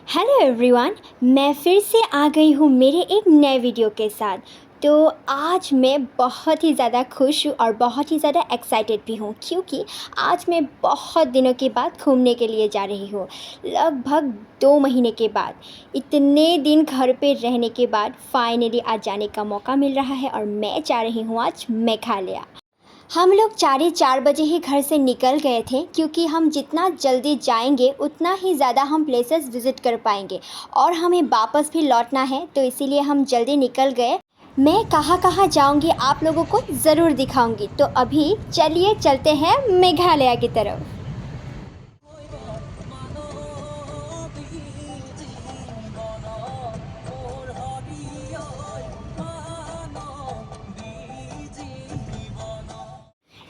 Hello everyone, मैं फिर से आ गई हूँ मेरे एक नए वीडियो के साथ। तो आज मैं बहुत ही ज़्यादा खुश हूँ और बहुत ही ज़्यादा एक्साइटेड भी हूँ, क्योंकि आज मैं बहुत दिनों के बाद घूमने के लिए जा रही हूँ। लगभग 2 महीने के बाद, इतने दिन घर पे रहने के बाद फाइनली आज जाने का मौका मिल रहा है और मैं जा रही हूँ आज मेघालय। हम लोग 4:15 बजे ही घर से निकल गए थे, क्योंकि हम जितना जल्दी जाएंगे उतना ही ज़्यादा हम प्लेसेस विज़िट कर पाएंगे और हमें वापस भी लौटना है, तो इसीलिए हम जल्दी निकल गए। मैं कहाँ कहाँ जाऊंगी आप लोगों को ज़रूर दिखाऊंगी। तो अभी चलिए चलते हैं मेघालय की तरफ।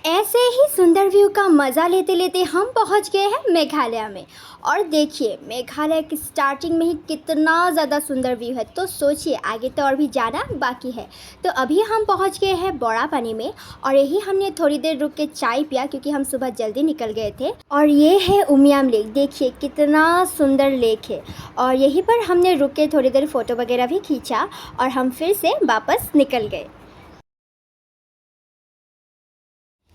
ऐसे ही सुंदर व्यू का मज़ा लेते लेते हम पहुंच गए हैं मेघालय में। और देखिए, मेघालय की स्टार्टिंग में ही कितना ज़्यादा सुंदर व्यू है, तो सोचिए आगे तो और भी जाना बाकी है। तो अभी हम पहुंच गए हैं बोड़ापानी में और यही हमने थोड़ी देर रुक के चाय पिया, क्योंकि हम सुबह जल्दी निकल गए थे। और ये है उमियाम लेक, देखिए कितना सुंदर लेक है। और यहीं पर हमने रुक के थोड़ी देर फ़ोटो वगैरह भी खींचा और हम फिर से वापस निकल गए।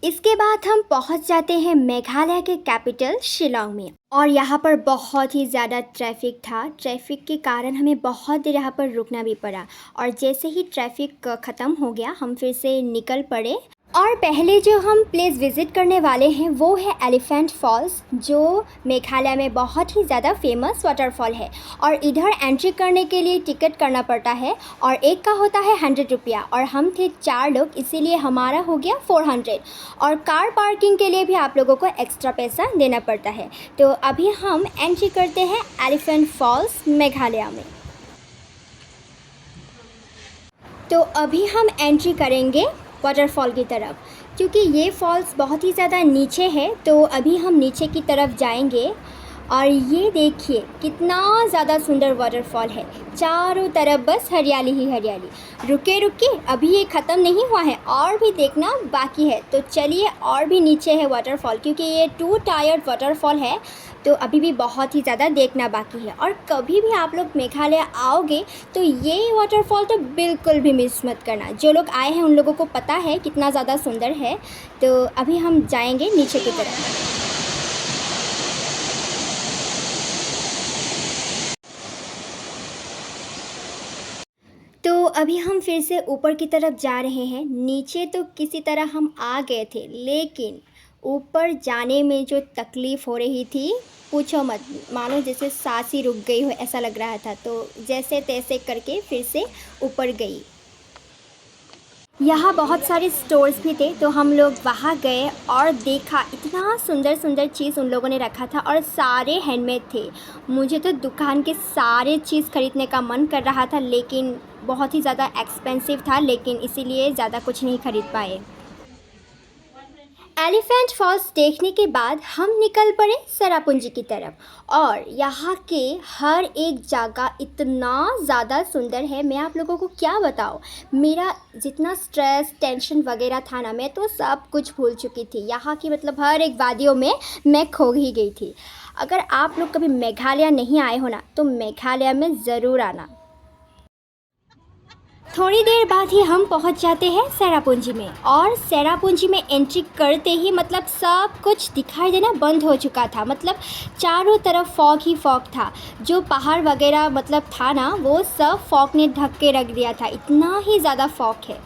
इसके बाद हम पहुंच जाते हैं मेघालय के कैपिटल शिलोंग में। और यहाँ पर बहुत ही ज़्यादा ट्रैफिक था। ट्रैफिक के कारण हमें बहुत देर यहाँ पर रुकना भी पड़ा। और जैसे ही ट्रैफिक ख़त्म हो गया, हम फिर से निकल पड़े। और पहले जो हम प्लेस विज़िट करने वाले हैं वो है एलिफेंट फॉल्स, जो मेघालय में बहुत ही ज़्यादा फेमस वाटरफॉल है। और इधर एंट्री करने के लिए टिकट करना पड़ता है और एक का होता है 100 रुपया। और हम थे 4 लोग, इसीलिए हमारा हो गया 400। और कार पार्किंग के लिए भी आप लोगों को एक्स्ट्रा पैसा देना पड़ता है। तो अभी हम एंट्री करते हैं एलिफेंट फॉल्स मेघालय में। तो अभी हम एंट्री करेंगे वाटरफॉल की तरफ, क्योंकि ये फॉल्स बहुत ही ज़्यादा नीचे है। तो अभी हम नीचे की तरफ जाएंगे। और ये देखिए कितना ज़्यादा सुंदर वाटरफॉल है, चारों तरफ बस हरियाली ही हरियाली। रुके रुके, अभी ये ख़त्म नहीं हुआ है, और भी देखना बाकी है। तो चलिए, और भी नीचे है वाटरफॉल, क्योंकि ये 2 टायर्ड वाटरफॉल है, तो अभी भी बहुत ही ज़्यादा देखना बाकी है। और कभी भी आप लोग मेघालय आओगे तो ये वाटरफॉल तो बिल्कुल भी मिस मत करना। जो लोग आए हैं उन लोगों को पता है कितना ज़्यादा सुंदर है। तो अभी हम जाएंगे नीचे की तरफ। तो अभी हम फिर से ऊपर की तरफ जा रहे हैं। नीचे तो किसी तरह हम आ गए थे, लेकिन ऊपर जाने में जो तकलीफ़ हो रही थी पूछो मत। मानो जैसे सांस ही रुक गई हो ऐसा लग रहा था। तो जैसे तैसे करके फिर से ऊपर गई। यहाँ बहुत सारे स्टोर्स भी थे, तो हम लोग वहाँ गए और देखा इतना सुंदर सुंदर चीज़ उन लोगों ने रखा था और सारे हैंडमेड थे। मुझे तो दुकान के सारे चीज़ ख़रीदने का मन कर रहा था, लेकिन बहुत ही ज़्यादा एक्सपेंसिव था, लेकिन इसीलिए ज़्यादा कुछ नहीं ख़रीद पाए। एलिफेंट फॉल्स देखने के बाद हम निकल पड़े सेरापुंजी की तरफ। और यहाँ के हर एक जगह इतना ज़्यादा सुंदर है, मैं आप लोगों को क्या बताऊँ। मेरा जितना स्ट्रेस टेंशन वगैरह था ना, मैं तो सब कुछ भूल चुकी थी। यहाँ की मतलब हर एक वादियों में मैं खो ही गई थी। अगर आप लोग कभी मेघालय नहीं आए हो ना, तो मेघालय में ज़रूर आना। थोड़ी देर बाद ही हम पहुंच जाते हैं सेरापुंजी में। और सेरापुंजी में एंट्री करते ही मतलब सब कुछ दिखाई देना बंद हो चुका था। मतलब चारों तरफ फॉग ही फॉग था। जो पहाड़ वगैरह मतलब था ना, वो सब फॉग ने ढक के रख दिया था, इतना ही ज़्यादा फॉग है।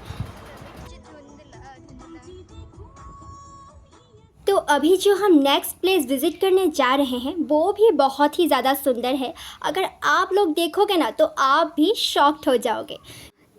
तो अभी जो हम नेक्स्ट प्लेस विज़िट करने जा रहे हैं वो भी बहुत ही ज़्यादा सुंदर है। अगर आप लोग देखोगे ना तो आप भी शॉक्ड हो जाओगे।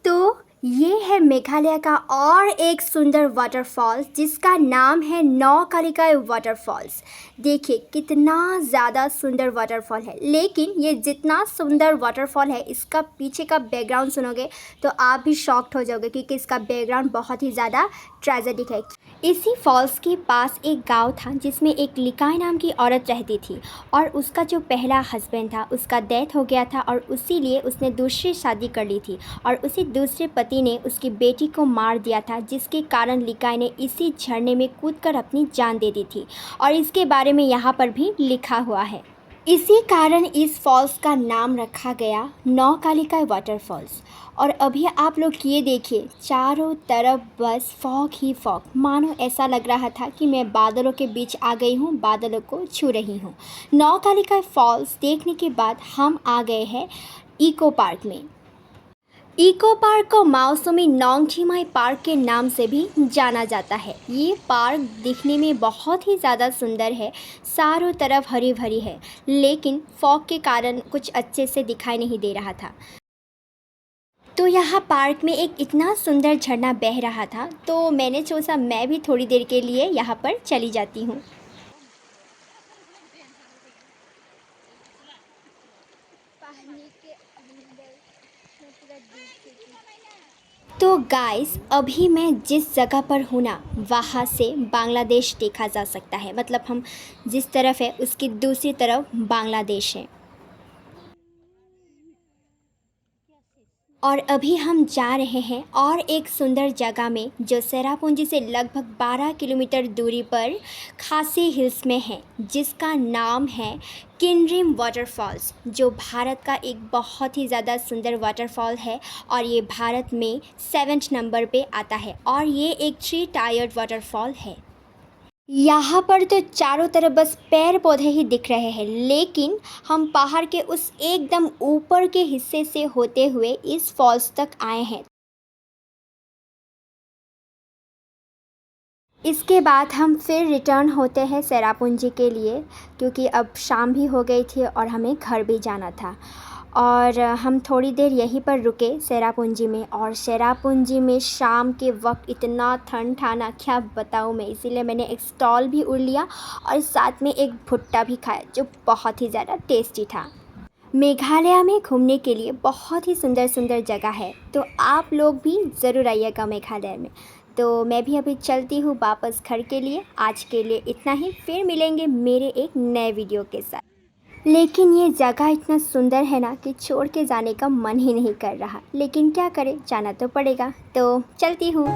तो ये है मेघालय का और एक सुंदर वाटरफॉल्स, जिसका नाम है नौकालिकाई वाटरफॉल्स। देखिए कितना ज़्यादा सुंदर वाटरफॉल है, लेकिन ये जितना सुंदर वाटरफॉल है, इसका पीछे का बैकग्राउंड सुनोगे तो आप भी शॉक्ड हो जाओगे, क्योंकि इसका बैकग्राउंड बहुत ही ज़्यादा ट्रेजेडिक है। इसी फॉल्स के पास एक गांव था जिसमें एक लिकाई नाम की औरत रहती थी और उसका जो पहला हस्बैंड था उसका डेथ हो गया था और उसीलिए उसने दूसरी शादी कर ली थी और उसी दूसरे पति ने उसकी बेटी को मार दिया था, जिसके कारण लिकाई ने इसी झरने में कूदकर अपनी जान दे दी थी और इसके बारे में यहाँ पर भी लिखा हुआ है। इसी कारण इस फॉल्स का नाम रखा गया नौकालिका वाटरफॉल्स। और अभी आप लोग ये देखिए, चारों तरफ बस फॉग ही फॉग, मानो ऐसा लग रहा था कि मैं बादलों के बीच आ गई हूँ, बादलों को छू रही हूँ। नौकालिका फॉल्स देखने के बाद हम आ गए हैं इको पार्क में। इको पार्क को माओसोमी नोंगचीमाई पार्क के नाम से भी जाना जाता है। ये पार्क दिखने में बहुत ही ज़्यादा सुंदर है, चारों तरफ हरी भरी है, लेकिन फॉग के कारण कुछ अच्छे से दिखाई नहीं दे रहा था। तो यहाँ पार्क में एक इतना सुंदर झरना बह रहा था, तो मैंने सोचा मैं भी थोड़ी देर के लिए यहाँ पर चली जाती हूँ। तो गाइस, अभी मैं जिस जगह पर हूँ ना, वहाँ से बांग्लादेश देखा जा सकता है। मतलब हम जिस तरफ है उसकी दूसरी तरफ बांग्लादेश है। और अभी हम जा रहे हैं और एक सुंदर जगह में जो सेरापुंजी से लगभग 12 किलोमीटर दूरी पर खासी हिल्स में है, जिसका नाम है किनरिम वाटरफॉल्स, जो भारत का एक बहुत ही ज़्यादा सुंदर वाटरफॉल है और ये भारत में 7th नंबर पे आता है और ये एक 3 टायर्ड वाटरफॉल है। यहाँ पर तो चारों तरफ बस पेड़ पौधे ही दिख रहे हैं, लेकिन हम पहाड़ के उस एकदम ऊपर के हिस्से से होते हुए इस फॉल्स तक आए हैं। इसके बाद हम फिर रिटर्न होते हैं सेरापुंजी के लिए, क्योंकि अब शाम भी हो गई थी और हमें घर भी जाना था। और हम थोड़ी देर यहीं पर रुके सेरापुंजी में, और सेरापुंजी में शाम के वक्त इतना ठंड था ना, क्या बताऊँ मैं। इसीलिए मैंने एक स्टॉल भी उड़ लिया और साथ में एक भुट्टा भी खाया जो बहुत ही ज़्यादा टेस्टी था। मेघालय में घूमने के लिए बहुत ही सुंदर सुंदर जगह है, तो आप लोग भी ज़रूर आइएगा मेघालय में। तो मैं भी अभी चलती हूँ वापस घर के लिए। आज के लिए इतना ही, फिर मिलेंगे मेरे एक नए वीडियो के साथ। लेकिन ये जगह इतना सुंदर है ना कि छोड़ के जाने का मन ही नहीं कर रहा, लेकिन क्या करें, जाना तो पड़ेगा। तो चलती हूँ।